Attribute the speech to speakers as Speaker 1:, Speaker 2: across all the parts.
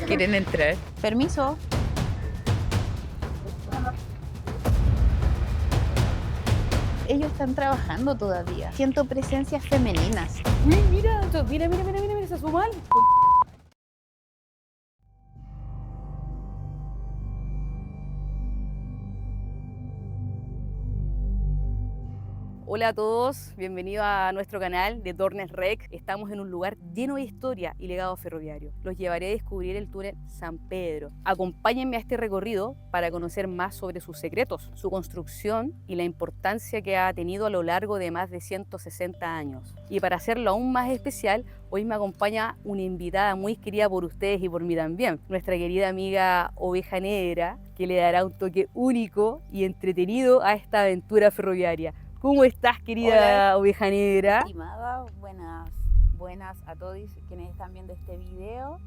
Speaker 1: ¿Quieren entrar? Permiso. Ellos están trabajando todavía. Siento presencias femeninas.
Speaker 2: Uy, mira, mira, se asoma algo. Hola a todos, bienvenidos a nuestro canal de Dornes Rec. Estamos en un lugar lleno de historia y legado ferroviario. Los llevaré a descubrir el túnel San Pedro. Acompáñenme a este recorrido para conocer más sobre sus secretos, su construcción y la importancia que ha tenido a lo largo de más de 160 años. Y para hacerlo aún más especial, hoy me acompaña una invitada muy querida por ustedes y por mí también, nuestra querida amiga Oveja Negra, que le dará un toque único y entretenido a esta aventura ferroviaria. ¿Cómo estás, querida
Speaker 1: Hola,
Speaker 2: Oveja Negra?
Speaker 1: estimada, buenas a todos quienes están viendo este video.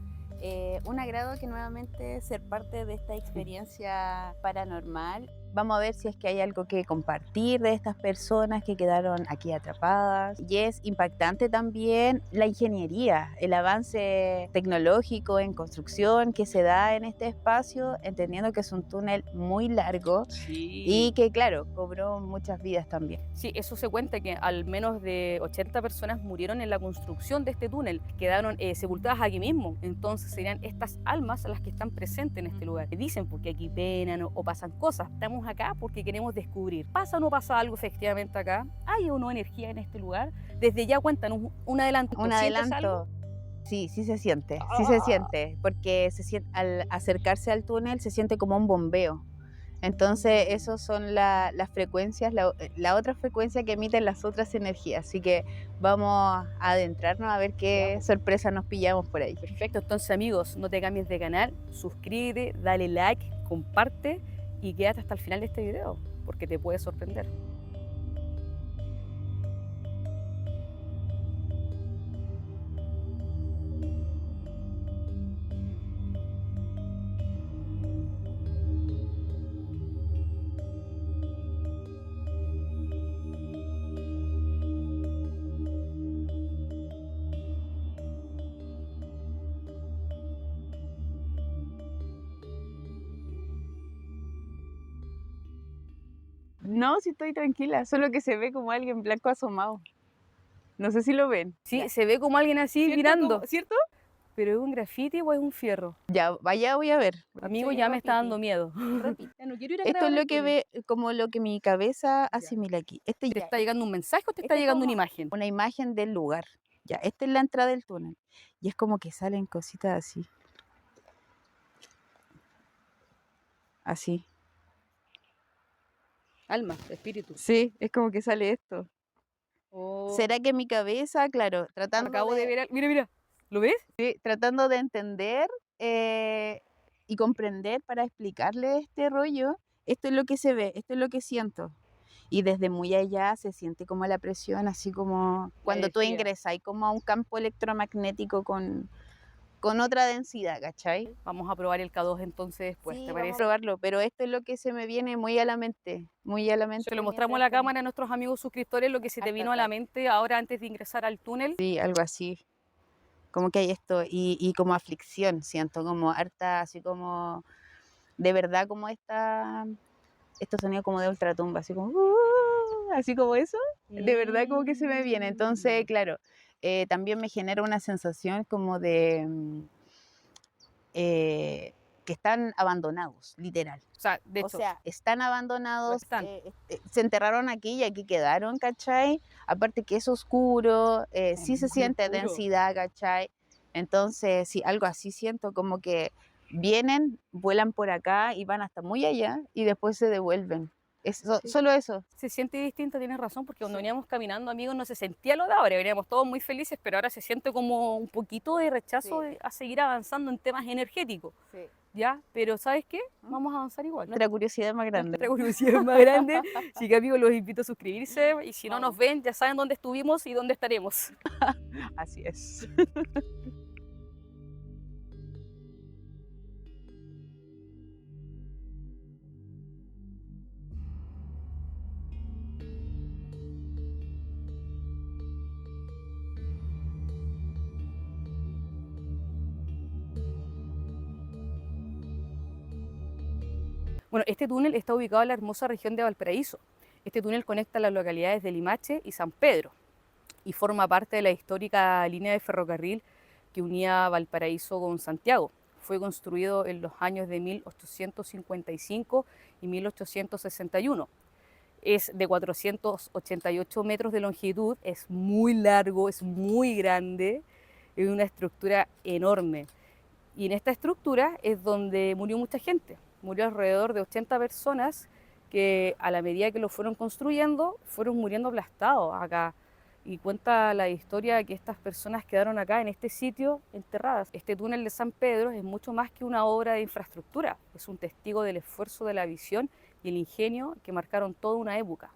Speaker 1: Un agrado que nuevamente ser parte de esta experiencia paranormal. Vamos a ver si es que hay algo que compartir de estas personas que quedaron aquí atrapadas. Y es impactante también la ingeniería, el avance tecnológico en construcción que se da en este espacio, entendiendo que es un túnel muy largo y que, claro, cobró muchas vidas también.
Speaker 2: Sí, eso se cuenta que al menos de 80 personas murieron en la construcción de este túnel, quedaron sepultadas aquí mismo. Entonces serían estas almas las que están presentes en este lugar. Dicen porque aquí penan o pasan cosas. Estamos acá porque queremos descubrir, ¿pasa o no pasa algo efectivamente acá? ¿Hay o no energía en este lugar? Desde ya cuéntanos un adelanto.
Speaker 1: Un
Speaker 2: ¿Sientes
Speaker 1: adelanto.
Speaker 2: algo?
Speaker 1: Sí, sí se siente, porque al acercarse al túnel se siente como un bombeo. Entonces, esas son las frecuencias, la otra frecuencia que emiten las otras energías. Así que vamos a adentrarnos a ver qué sorpresa nos pillamos por ahí.
Speaker 2: Perfecto, entonces amigos, no te cambies de canal, suscríbete, dale like, comparte y quédate hasta el final de este video, porque te puede sorprender.
Speaker 1: No, sí estoy tranquila, solo que se ve como alguien blanco asomado. No sé si lo ven.
Speaker 2: Sí,
Speaker 1: Ya.
Speaker 2: se ve como alguien así
Speaker 1: ¿Cierto?
Speaker 2: mirando,
Speaker 1: ¿Cierto?
Speaker 2: pero ¿es un grafiti o es un fierro?
Speaker 1: Ya, vaya, voy a ver.
Speaker 2: Amigo,
Speaker 1: Sí,
Speaker 2: ya me está
Speaker 1: repite.
Speaker 2: dando miedo.
Speaker 1: Repite.
Speaker 2: Ya no quiero ir a
Speaker 1: Esto es
Speaker 2: grabar
Speaker 1: lo
Speaker 2: el
Speaker 1: que
Speaker 2: túnel.
Speaker 1: ve, como lo que mi cabeza asimila aquí.
Speaker 2: ¿Te está llegando un mensaje o te está
Speaker 1: Este es
Speaker 2: llegando una
Speaker 1: como
Speaker 2: imagen?
Speaker 1: una imagen del lugar. Ya, esta es la entrada del túnel. Y es como que salen cositas así. Así.
Speaker 2: Alma, espíritu.
Speaker 1: Sí, es como que sale esto.
Speaker 2: Oh,
Speaker 1: ¿Será que mi cabeza, claro,
Speaker 2: acabo de ver. Mira, mira. ¿Lo ves?
Speaker 1: tratando de entender y comprender para explicarle este rollo, esto es lo que se ve, esto es lo que siento. Y desde muy allá se siente como la presión, así como cuando tú
Speaker 2: Energía.
Speaker 1: ingresas, hay como a un campo electromagnético con otra densidad, ¿cachai?
Speaker 2: Vamos a probar el K2 entonces después,
Speaker 1: Sí,
Speaker 2: ¿te
Speaker 1: vamos a
Speaker 2: parece?
Speaker 1: probarlo, pero esto es lo que se me viene muy a la mente, muy a la mente.
Speaker 2: Se lo mostramos a la cámara a nuestros amigos suscriptores lo que se te vino a la mente ahora antes de ingresar al túnel.
Speaker 1: Sí, algo así, como que hay esto, y como aflicción, siento como harta, así como, de verdad, como estos sonidos como de ultratumba, así como, así como eso, de verdad como que se me viene. Entonces, claro, también me genera una sensación como de que están abandonados, literal.
Speaker 2: O sea, de
Speaker 1: O
Speaker 2: hecho,
Speaker 1: sea, están abandonados,
Speaker 2: están.
Speaker 1: se enterraron aquí y aquí quedaron, ¿cachai? Aparte que es oscuro,
Speaker 2: Es
Speaker 1: sí se
Speaker 2: muy
Speaker 1: siente
Speaker 2: oscuro.
Speaker 1: densidad, ¿cachai? Entonces, sí, algo así siento, como que vienen, vuelan por acá y van hasta muy allá y después se devuelven.
Speaker 2: Sí.
Speaker 1: Solo eso.
Speaker 2: Se siente distinto, tienes razón, porque cuando
Speaker 1: Sí.
Speaker 2: veníamos caminando, amigos, no se sentía lo de ahora, veníamos todos muy felices, pero ahora se siente como un poquito de rechazo
Speaker 1: Sí.
Speaker 2: a seguir avanzando en temas energéticos,
Speaker 1: Sí.
Speaker 2: ¿ya? Pero ¿sabes qué? Vamos a avanzar igual.
Speaker 1: Nuestra curiosidad es más grande.
Speaker 2: Nuestra curiosidad es más grande, así que amigos, los invito a suscribirse y si no nos ven, ya saben dónde estuvimos y dónde estaremos.
Speaker 1: Así es.
Speaker 2: Bueno, este túnel está ubicado en la hermosa región de Valparaíso. Este túnel conecta las localidades de Limache y San Pedro y forma parte de la histórica línea de ferrocarril que unía Valparaíso con Santiago. Fue construido en los años de 1855 y 1861. Es de 488 metros de longitud, es muy largo, es muy grande, es una estructura enorme. Y en esta estructura es donde murió mucha gente. Murió alrededor de 80 personas que a la medida que lo fueron construyendo, fueron muriendo aplastados acá. Y cuenta la historia que estas personas quedaron acá en este sitio enterradas. Este túnel de San Pedro es mucho más que una obra de infraestructura, es un testigo del esfuerzo, de la visión y el ingenio que marcaron toda una época.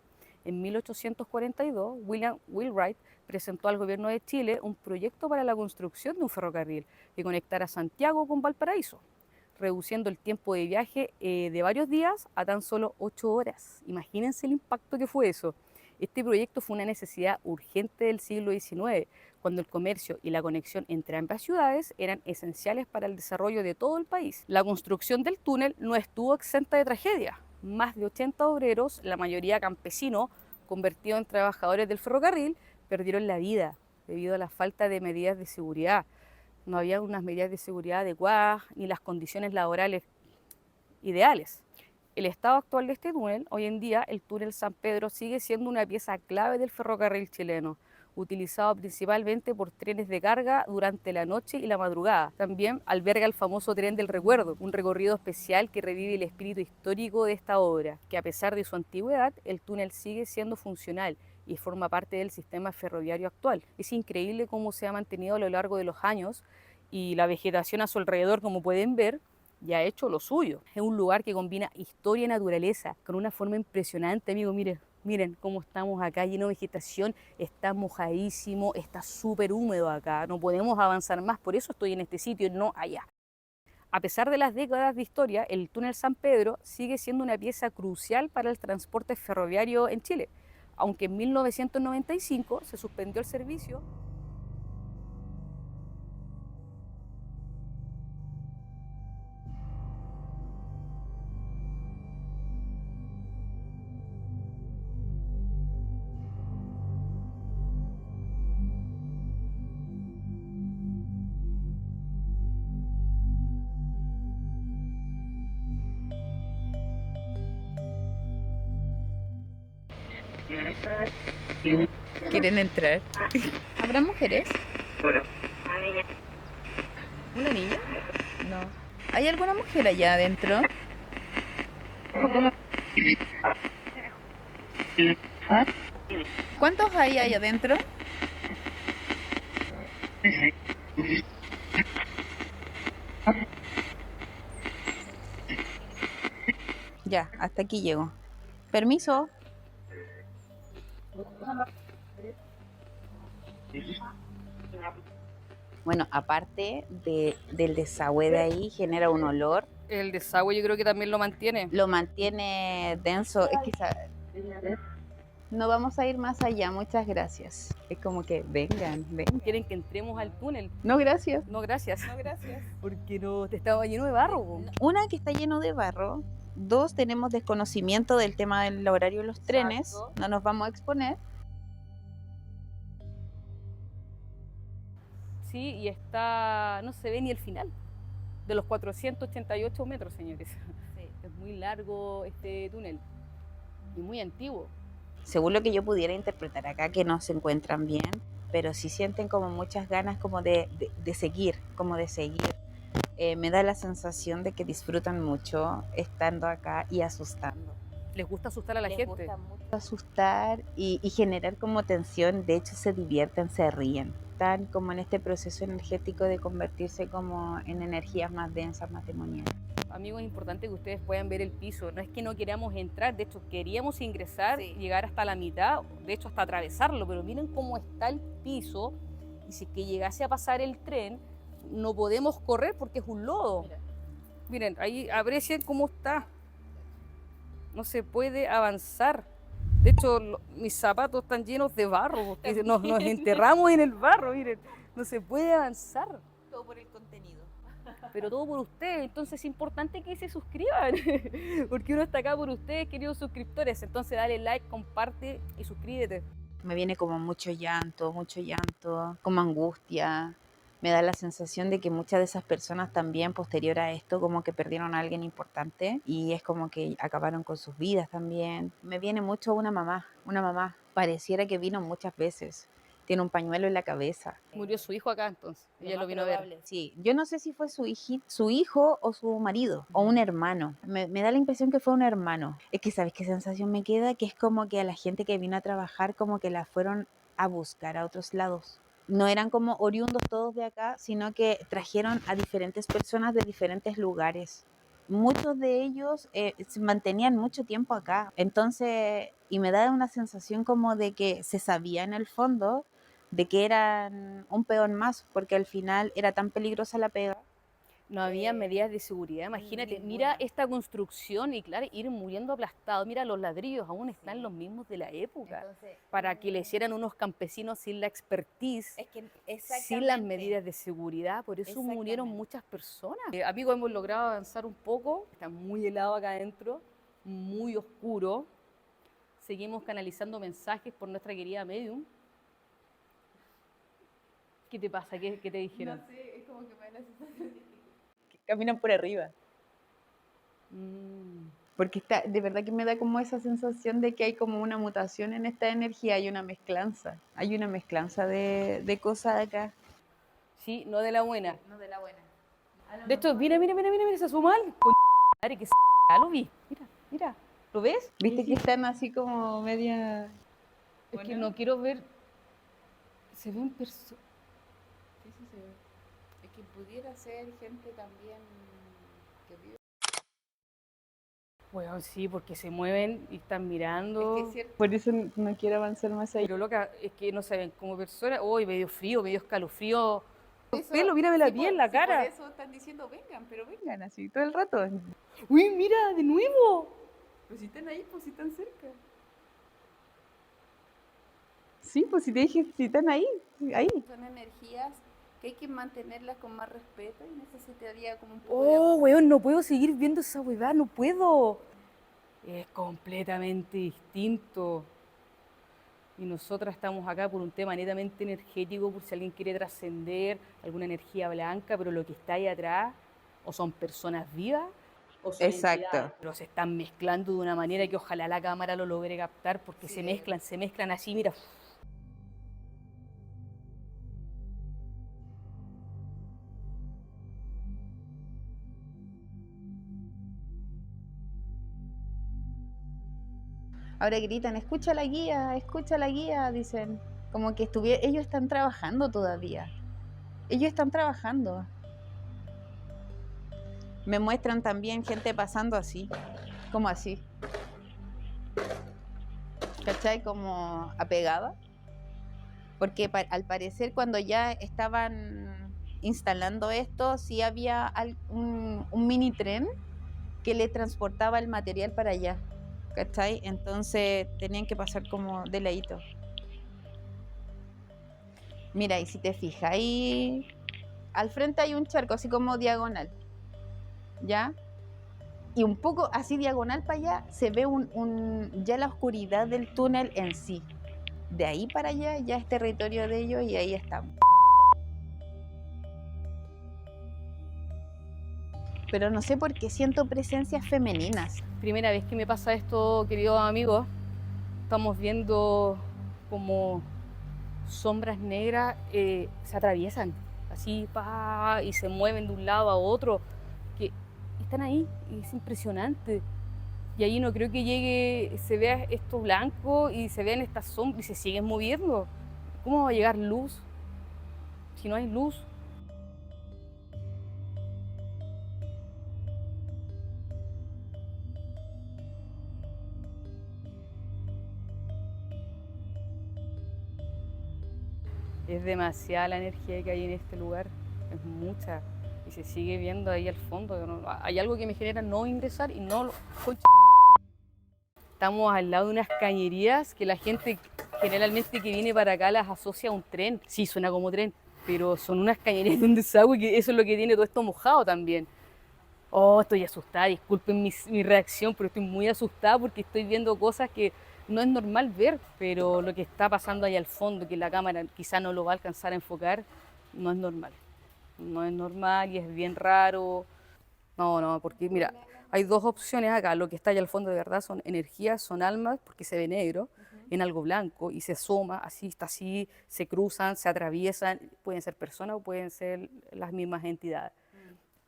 Speaker 2: En 1842, William Wheelwright presentó al gobierno de Chile un proyecto para la construcción de un ferrocarril que conectara Santiago con Valparaíso, reduciendo el tiempo de viaje de varios días a tan solo 8 horas. Imagínense el impacto que fue eso. Este proyecto fue una necesidad urgente del siglo XIX, cuando el comercio y la conexión entre ambas ciudades eran esenciales para el desarrollo de todo el país. La construcción del túnel no estuvo exenta de tragedia. Más de 80 obreros, la mayoría campesinos, convertidos en trabajadores del ferrocarril, perdieron la vida debido a la falta de medidas de seguridad. No había unas medidas de seguridad adecuadas ni las condiciones laborales ideales. El estado actual de este túnel, hoy en día el túnel San Pedro sigue siendo una pieza clave del ferrocarril chileno, utilizado principalmente por trenes de carga durante la noche y la madrugada. También alberga el famoso Tren del Recuerdo, un recorrido especial que revive el espíritu histórico de esta obra, que a pesar de su antigüedad, el túnel sigue siendo funcional y forma parte del sistema ferroviario actual. Es increíble cómo se ha mantenido a lo largo de los años y la vegetación a su alrededor, como pueden ver, ya ha hecho lo suyo. Es un lugar que combina historia y naturaleza con una forma impresionante, amigos. Miren cómo estamos acá, lleno de vegetación, está mojadísimo, está súper húmedo acá, no podemos avanzar más, por eso estoy en este sitio y no allá. A pesar de las décadas de historia, el túnel San Pedro sigue siendo una pieza crucial para el transporte ferroviario en Chile, aunque en 1995 se suspendió el servicio.
Speaker 1: ¿Quieren entrar? ¿Habrá mujeres? ¿Una niña? No. ¿Hay alguna mujer allá adentro? ¿Cuántos hay ahí adentro? Ya, hasta aquí llego. Permiso. Bueno, aparte del desagüe de ahí, genera un olor.
Speaker 2: El desagüe yo creo que también lo mantiene.
Speaker 1: Lo mantiene denso. Es que no vamos a ir más allá, muchas gracias. Es como que vengan.
Speaker 2: Quieren que entremos al túnel.
Speaker 1: No, gracias.
Speaker 2: No, gracias.
Speaker 1: No, gracias.
Speaker 2: Porque no, estaba lleno de barro.
Speaker 1: Una, que está lleno de barro. Dos, tenemos desconocimiento del tema del horario de los trenes. No nos vamos a exponer.
Speaker 2: Sí, y está, no se ve ni el final de los 488 metros, señores. Sí. Es muy largo este túnel y muy antiguo.
Speaker 1: Según lo que yo pudiera interpretar acá, que no se encuentran bien, pero sí sienten como muchas ganas como de seguir, me da la sensación de que disfrutan mucho estando acá y asustando.
Speaker 2: Les gusta asustar a la gente.
Speaker 1: Les gusta mucho asustar y generar como tensión. De hecho, se divierten, se ríen. Están como en este proceso energético de convertirse como en energías más densas, más demoníacas.
Speaker 2: Amigos, es importante que ustedes puedan ver el piso. No es que no queramos entrar, de hecho queríamos ingresar, sí, llegar hasta la mitad, de hecho hasta atravesarlo, pero miren cómo está el piso, y si es que llegase a pasar el tren, no podemos correr porque es un lodo. Miren, ahí aprecien cómo está. No se puede avanzar. De hecho, mis zapatos están llenos de barro, porque nos enterramos en el barro, miren. No se puede avanzar.
Speaker 1: Todo por el contenido.
Speaker 2: pero todo por ustedes, entonces es importante que se suscriban, porque uno está acá por ustedes, queridos suscriptores, entonces dale like, comparte y suscríbete.
Speaker 1: Me viene como mucho llanto, como angustia. Me da la sensación de que muchas de esas personas también posterior a esto como que perdieron a alguien importante y es como que acabaron con sus vidas también. Me viene mucho una mamá. Pareciera que vino muchas veces. Tiene un pañuelo en la cabeza.
Speaker 2: Murió su hijo acá entonces, ella lo vino a ver.
Speaker 1: Sí, yo no sé si fue su hijo o su marido o un hermano. Me da la impresión que fue un hermano. Es que, ¿sabes qué sensación me queda? Que es como que a la gente que vino a trabajar como que la fueron a buscar a otros lados. No eran como oriundos todos de acá, sino que trajeron a diferentes personas de diferentes lugares. Muchos de ellos se mantenían mucho tiempo acá. Entonces, y me da una sensación como de que se sabía en el fondo de que eran un peón más, porque al final era tan peligrosa la pega.
Speaker 2: No había medidas de seguridad, imagínate, mira esta construcción y claro, ir muriendo aplastado, mira los ladrillos aún están los mismos de la época,
Speaker 1: Entonces,
Speaker 2: para que le hicieran unos campesinos sin la expertise,
Speaker 1: es que
Speaker 2: sin las medidas de seguridad, por eso murieron muchas personas. Amigos, hemos logrado avanzar un poco, está muy helado acá adentro, muy oscuro, seguimos canalizando mensajes por nuestra querida medium. ¿Qué te pasa? ¿Qué te dijeron?
Speaker 1: No sé, es como que me da la sensación de que caminan por arriba. Porque de verdad que me da como esa sensación de que hay como una mutación en esta energía, hay una mezclanza de cosas acá.
Speaker 2: Sí, no de la buena.
Speaker 1: No de la buena.
Speaker 2: De hecho, mira, se asoma al madre que lo vi. Mira, ¿lo ves?
Speaker 1: ¿Viste que están así como media?
Speaker 2: Es que no quiero ver. Se ven personas.
Speaker 1: Sí, sí se ve. Es que pudiera ser gente también que vive.
Speaker 2: Bueno, sí, porque se mueven y están mirando.
Speaker 1: Es que es cierto. Por eso no quiero avanzar más allá.
Speaker 2: Pero loca, es que no se ven como personas. Uy, medio frío, medio escalofrío. Los
Speaker 1: Eso,
Speaker 2: pelos, mírame la
Speaker 1: sí,
Speaker 2: piel, la cara.
Speaker 1: Por eso están diciendo vengan, pero vengan así todo el rato.
Speaker 2: Uy, mira, de nuevo.
Speaker 1: Pues si están ahí, pues si están cerca. Sí, pues si te dije, si están ahí. Son energías que hay que mantenerlas con más respeto y necesitaría como un poco de...
Speaker 2: Oh, weón, no puedo seguir viendo esa huevada, no puedo. Es completamente distinto. Y nosotras estamos acá por un tema netamente energético, por si alguien quiere trascender alguna energía blanca, pero lo que está ahí atrás o son personas vivas o son entidades, pero se están mezclando de una manera que ojalá la cámara lo logre captar, porque se mezclan así, mira.
Speaker 1: Ahora gritan, escucha la guía, dicen. Como que ellos están trabajando todavía. Ellos están trabajando. Me muestran también gente pasando así, como así. ¿Cachai? Como apegada. Porque al parecer cuando ya estaban instalando esto, sí había un mini tren que le transportaba el material para allá. ¿Cachai? Entonces tenían que pasar como de ladito. Mira, y si te fijas, ahí al frente hay un charco así como diagonal, ¿ya? Y un poco así diagonal para allá se ve ya la oscuridad del túnel en sí. De ahí para allá ya es territorio de ellos y ahí estamos. Pero no sé por qué siento presencias femeninas.
Speaker 2: Primera vez que me pasa esto, queridos amigos. Estamos viendo como sombras negras se atraviesan así y se mueven de un lado a otro, que están ahí y es impresionante. Y ahí no creo que llegue, se vea esto blanco y se vean estas sombras y se siguen moviendo. ¿Cómo va a llegar luz si no hay luz? Es demasiada la energía que hay en este lugar, es mucha. Y se sigue viendo ahí al fondo. Hay algo que me genera no ingresar y no... Estamos al lado de unas cañerías que la gente generalmente que viene para acá las asocia a un tren. Sí, suena como tren. pero son unas cañerías de un desagüe que eso es lo que tiene todo esto mojado también. Oh, estoy asustada, disculpen mi reacción, pero estoy muy asustada porque estoy viendo cosas que no es normal ver, pero lo que está pasando ahí al fondo, que la cámara quizá no lo va a alcanzar a enfocar, no es normal. No es normal y es bien raro. No, no, porque mira, hay dos opciones acá. Lo que está allá al fondo de verdad son energías, son almas, porque se ve negro en algo blanco y se asoma, así está así, se cruzan, se atraviesan, pueden ser personas o pueden ser las mismas entidades.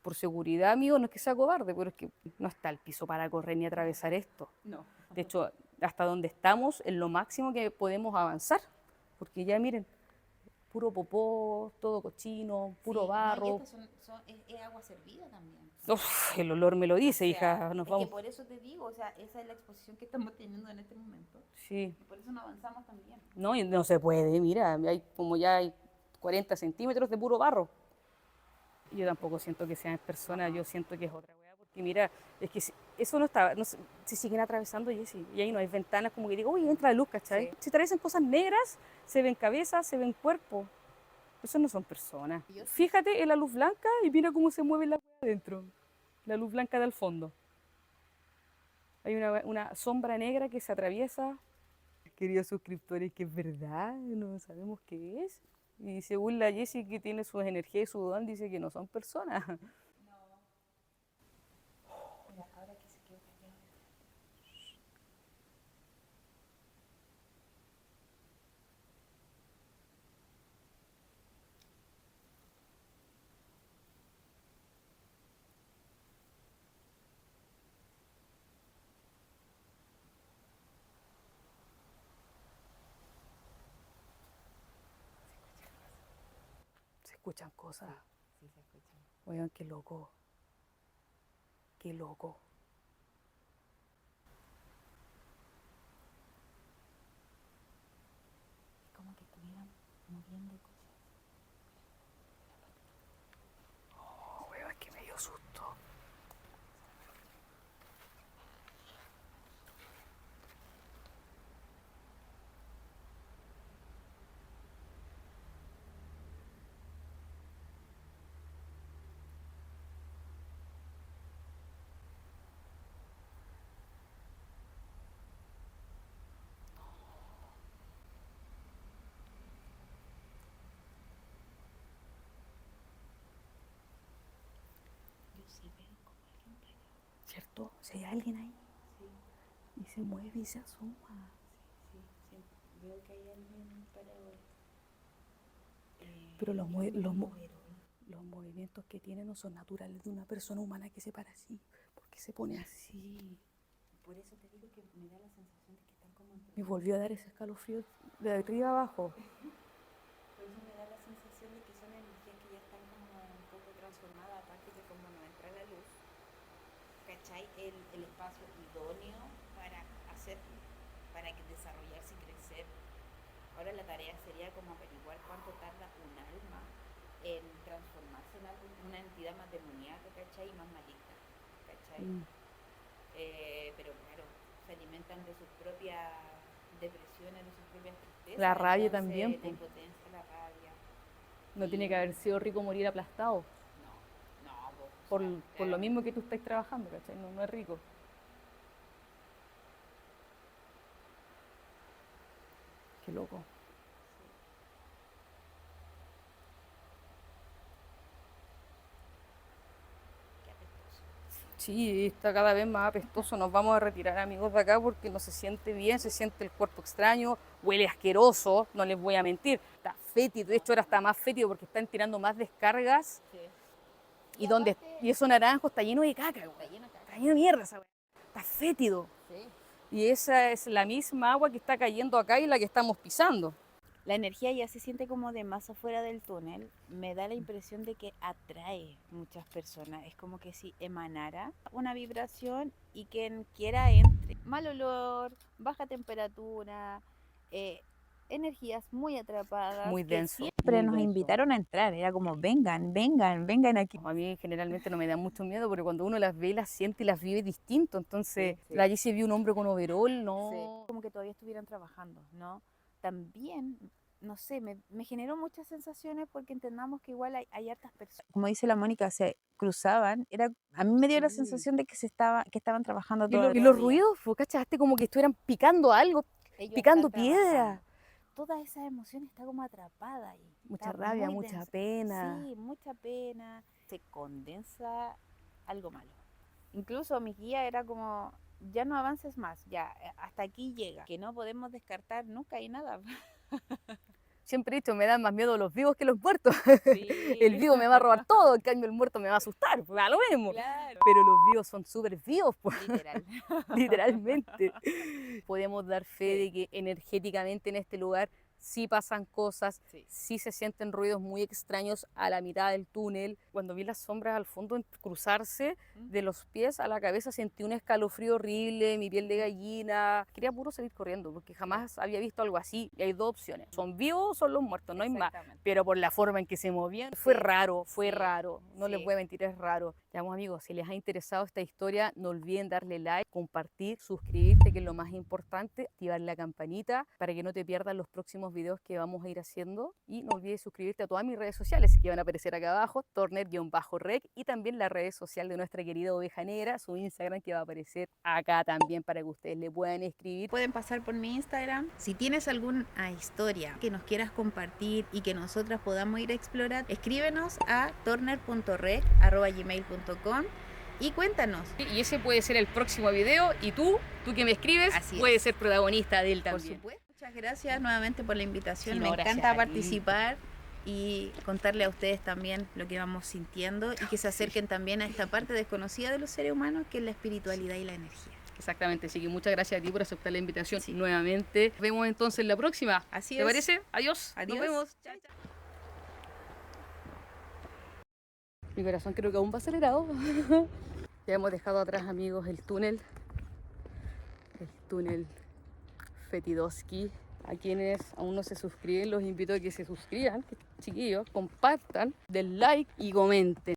Speaker 2: Por seguridad, amigo, no es que sea cobarde, pero es que no está el piso para correr ni atravesar esto.
Speaker 1: No.
Speaker 2: De hecho, hasta donde estamos es lo máximo que podemos avanzar, porque ya miren, puro popó, todo cochino, puro barro.
Speaker 1: No, y estas es agua servida también.
Speaker 2: Uf, el olor me lo dice,
Speaker 1: O sea,
Speaker 2: hija, nos
Speaker 1: es
Speaker 2: vamos.
Speaker 1: que por eso te digo, o sea, esa es la exposición que estamos teniendo en este momento.
Speaker 2: Sí,
Speaker 1: Y por eso no avanzamos también.
Speaker 2: no, y no se puede, mira, hay como ya hay 40 centímetros de puro barro. Yo tampoco siento que sean personas, yo siento que es otra weá, porque mira, es que eso no está, no se siguen atravesando, Jessy, y ahí no hay ventanas como que digo, uy, entra la luz, ¿cachai?
Speaker 1: Sí.
Speaker 2: Si atraviesan cosas negras, se ven cabezas, se ven cuerpos, eso no son personas. Fíjate en la luz blanca y mira cómo se mueve la weá adentro, la luz blanca del fondo. Hay una sombra negra que se atraviesa. Queridos suscriptores, que es verdad, no sabemos qué es. Y según la Jessie, que tiene sus energías y su don, dice que no son personas.
Speaker 1: Mira, ahora que se quedó callado.
Speaker 2: Se escuchan cosas.
Speaker 1: Sí, se escucha.
Speaker 2: Oigan, qué loco. Qué loco.
Speaker 1: Es como que estuvieran moviendo cosas.
Speaker 2: Oh, weón, que me dio susto.
Speaker 1: Yo sí veo como alguien para allá.
Speaker 2: ¿Cierto? Si hay alguien ahí.
Speaker 1: Sí,
Speaker 2: Y se mueve y se asoma.
Speaker 1: sí, sí. Veo que hay alguien para ahora.
Speaker 2: Pero los
Speaker 1: overol.
Speaker 2: movimientos que tiene no son naturales de una persona humana que se para así. Porque se pone así.
Speaker 1: Por eso te digo que me da la sensación de que están como en
Speaker 2: Me volvió a dar ese escalofrío de arriba abajo.
Speaker 1: Por eso me da la sensación de que son energías que ya están como un poco transformadas, aparte que como no entra la luz, ¿cachai? El espacio idóneo para hacer, para desarrollarse y crecer. Ahora la tarea sería como averiguar cuánto tarda un alma en transformarse en una entidad más demoníaca, ¿cachai? Y más maligna, ¿cachai? Pero claro, se alimentan de sus propias depresiones, de sus propias tristezas.
Speaker 2: La rabia
Speaker 1: entonces,
Speaker 2: también,
Speaker 1: la
Speaker 2: po.
Speaker 1: impotencia, la rabia.
Speaker 2: No tiene que haber sido rico morir aplastado.
Speaker 1: No, no,
Speaker 2: Por lo mismo que tú estás trabajando, ¿cachai? No, no es rico. Qué loco.
Speaker 1: Qué apestoso.
Speaker 2: Sí, está cada vez más apestoso. Nos vamos a retirar, amigos, de acá porque no se siente bien, se siente el cuerpo extraño, huele asqueroso, no les voy a mentir. Está fétido, de hecho ahora está más fétido porque están tirando más descargas.
Speaker 1: Sí.
Speaker 2: Y eso naranjo está lleno de caca, güey.
Speaker 1: Está lleno de caca.
Speaker 2: Está lleno de mierda esa güey. Está fétido.
Speaker 1: Sí.
Speaker 2: Y esa es la misma agua que está cayendo acá y la que estamos pisando.
Speaker 1: La energía ya se siente como de más afuera del túnel. Me da la impresión de que atrae muchas personas. Es como que si emanara una vibración y quien quiera entre. Mal olor, baja temperatura, energías muy atrapadas.
Speaker 2: Muy
Speaker 1: que
Speaker 2: denso,
Speaker 1: siempre
Speaker 2: muy
Speaker 1: nos
Speaker 2: denso.
Speaker 1: invitaron a entrar. Era como, vengan, vengan, vengan aquí.
Speaker 2: A mí generalmente no me da mucho miedo porque cuando uno las ve, las siente y las vive distinto. Entonces,
Speaker 1: Sí, sí.
Speaker 2: la Jessie vio un hombre con overol, no.
Speaker 1: Sí. Como que todavía estuvieran trabajando, ¿no? También no sé, me generó muchas sensaciones porque entendamos que igual hay hartas personas. Como dice la Mónica, se cruzaban. A mí me dio la
Speaker 2: Sí.
Speaker 1: sensación de que estaban trabajando
Speaker 2: Y,
Speaker 1: todo
Speaker 2: y
Speaker 1: el
Speaker 2: los
Speaker 1: día.
Speaker 2: ruidos, pues, ¿cachaste? Como que estuvieran picando algo,
Speaker 1: Ellos
Speaker 2: picando
Speaker 1: están
Speaker 2: piedra.
Speaker 1: trabajando. Toda esa emoción está como atrapada ahí.
Speaker 2: Mucha
Speaker 1: Está
Speaker 2: rabia,
Speaker 1: muy
Speaker 2: mucha
Speaker 1: densa.
Speaker 2: pena.
Speaker 1: Sí, mucha pena. Se condensa algo malo. Incluso mi guía era como, ya no avances más, ya, hasta aquí llega. Que no podemos descartar nunca y nada.
Speaker 2: Siempre he dicho, me dan más miedo los vivos que los muertos.
Speaker 1: Sí.
Speaker 2: El vivo me va a robar todo, en cambio el muerto me va a asustar, pues da lo mismo.
Speaker 1: Claro.
Speaker 2: Pero los vivos son súper vivos, pues,
Speaker 1: Literal.
Speaker 2: literalmente. Podemos dar fe
Speaker 1: Sí.
Speaker 2: de que energéticamente en este lugar sí pasan cosas,
Speaker 1: Sí.
Speaker 2: sí se sienten ruidos muy extraños a la mitad del túnel. Cuando vi las sombras al fondo cruzarse de los pies a la cabeza, sentí un escalofrío horrible, mi piel de gallina. Quería puro salir corriendo porque jamás había visto algo así. Y hay dos opciones, son vivos o son los muertos, no hay más.
Speaker 1: Exactamente.
Speaker 2: Pero por la forma en que se movían, fue
Speaker 1: Sí,
Speaker 2: raro,
Speaker 1: sí,
Speaker 2: no les
Speaker 1: sí.
Speaker 2: voy a mentir, es raro. Ya, amigos, si les ha interesado esta historia, no olviden darle like, compartir, suscribirte, que es lo más importante, activar la campanita para que no te pierdas los próximos videos que vamos a ir haciendo. Y no olvides suscribirte a todas mis redes sociales que van a aparecer acá abajo, Turner-Rec, y también la red social de nuestra querida Oveja Negra, su Instagram, que va a aparecer acá también para que ustedes le puedan escribir.
Speaker 1: Pueden pasar por mi Instagram. Si tienes alguna historia que nos quieras compartir y que nosotras podamos ir a explorar, escríbenos a turner.rec@gmail.com y cuéntanos.
Speaker 2: Y ese puede ser el próximo video, y tú que me escribes, puedes ser protagonista de él
Speaker 1: Por
Speaker 2: también.
Speaker 1: supuesto. Muchas gracias nuevamente por la invitación.
Speaker 2: Sí,
Speaker 1: Me
Speaker 2: no, gracias
Speaker 1: encanta
Speaker 2: a ti.
Speaker 1: participar y contarle a ustedes también lo que vamos sintiendo y que se acerquen también a esta parte desconocida de los seres humanos, que es la espiritualidad y la energía.
Speaker 2: Exactamente, así que muchas gracias a ti por aceptar la invitación nuevamente. Nos vemos entonces en la próxima.
Speaker 1: Así
Speaker 2: ¿Te
Speaker 1: es.
Speaker 2: parece? Adiós.
Speaker 1: Adiós.
Speaker 2: Nos vemos. Chao, chao. Mi corazón creo que aún va acelerado. Ya hemos dejado atrás, amigos, el túnel Fetidoski. A quienes aún no se suscriben, los invito a que se suscriban, chiquillos, compartan, den like y comenten.